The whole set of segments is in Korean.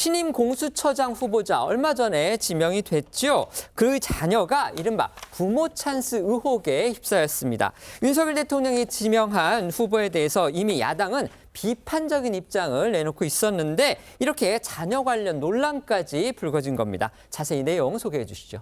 신임 공수처장 후보자 얼마 전에 지명이 됐죠. 그 자녀가 이른바 부모 찬스 의혹에 휩싸였습니다. 윤석열 대통령이 지명한 후보에 대해서 이미 야당은 비판적인 입장을 내놓고 있었는데 이렇게 자녀 관련 논란까지 불거진 겁니다. 자세히 내용 소개해 주시죠.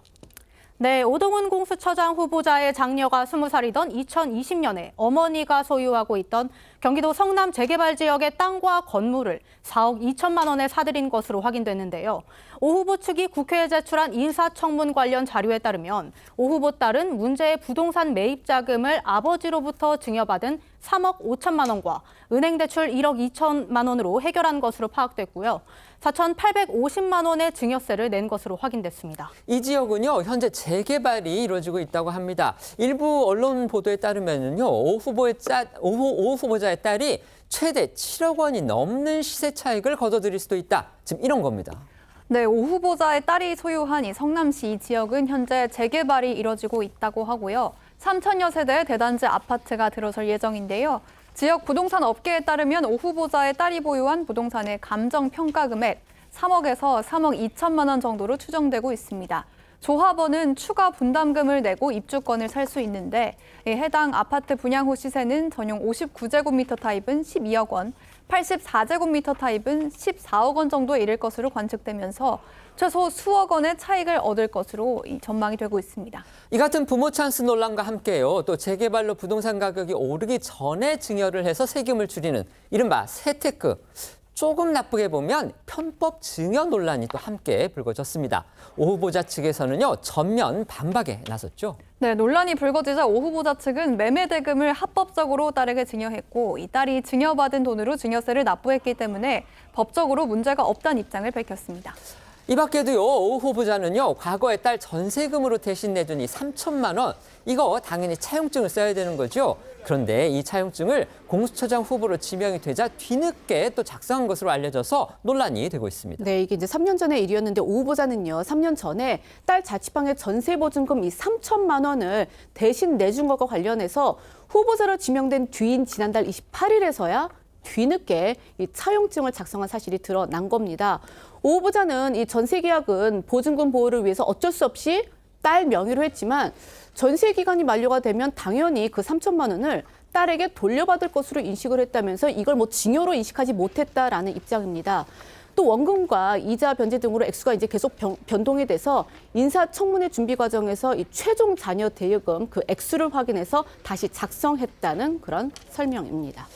네, 오동훈 공수처장 후보자의 장녀가 20살이던 2020년에 어머니가 소유하고 있던 경기도 성남 재개발 지역의 땅과 건물을 4억 2천만 원에 사들인 것으로 확인됐는데요. 오 후보 측이 국회에 제출한 인사청문 관련 자료에 따르면 오 후보 딸은 문제의 부동산 매입 자금을 아버지로부터 증여받은 3억 5천만 원과 은행 대출 1억 2천만 원으로 해결한 것으로 파악됐고요. 4,850만 원의 증여세를 낸 것으로 확인됐습니다. 이 지역은요, 현재 재개발이 이루어지고 있다고 합니다. 일부 언론 보도에 따르면요, 오 후보자의 딸이 최대 7억 원이 넘는 시세 차익을 거둬들일 수도 있다. 지금 이런 겁니다. 네, 오 후보자의 딸이 소유한 이 성남시 이 지역은 현재 재개발이 이뤄지고 있다고 하고요. 3천여 세대의 대단지 아파트가 들어설 예정인데요. 지역 부동산 업계에 따르면 오 후보자의 딸이 보유한 부동산의 감정 평가 금액 3억에서 3억 2천만 원 정도로 추정되고 있습니다. 조합원은 추가 분담금을 내고 입주권을 살 수 있는데 해당 아파트 분양 후 시세는 전용 59제곱미터 타입은 12억 원, 84제곱미터 타입은 14억 원 정도에 이를 것으로 관측되면서 최소 수억 원의 차익을 얻을 것으로 전망이 되고 있습니다. 이 같은 부모 찬스 논란과 함께요. 또 재개발로 부동산 가격이 오르기 전에 증여를 해서 세금을 줄이는 이른바 세테크. 조금 나쁘게 보면 편법 증여 논란이 또 함께 불거졌습니다. 오 후보자 측에서는요, 전면 반박에 나섰죠. 네, 논란이 불거지자 오 후보자 측은 매매 대금을 합법적으로 딸에게 증여했고 이 딸이 증여받은 돈으로 증여세를 납부했기 때문에 법적으로 문제가 없다는 입장을 밝혔습니다. 이 밖에도요, 오 후보자는요, 과거에 딸 전세금으로 대신 내준 이 3천만 원, 이거 당연히 차용증을 써야 되는 거죠. 그런데 이 차용증을 공수처장 후보로 지명이 되자 뒤늦게 또 작성한 것으로 알려져서 논란이 되고 있습니다. 네, 이게 이제 3년 전의 일이었는데 오 후보자는요, 3년 전에 딸 자취방의 전세 보증금 이 3천만 원을 대신 내준 것과 관련해서 후보자로 지명된 뒤인 지난달 28일에서야 뒤늦게 이 차용증을 작성한 사실이 드러난 겁니다. 오 후보자는 이 전세 계약은 보증금 보호를 위해서 어쩔 수 없이 딸 명의로 했지만 전세 기간이 만료가 되면 당연히 그 3천만 원을 딸에게 돌려받을 것으로 인식을 했다면서 이걸 뭐 증여로 인식하지 못했다라는 입장입니다. 또 원금과 이자 변제 등으로 액수가 이제 계속 변동이 돼서 인사청문회 준비 과정에서 이 최종 자녀 대여금 그 액수를 확인해서 다시 작성했다는 그런 설명입니다.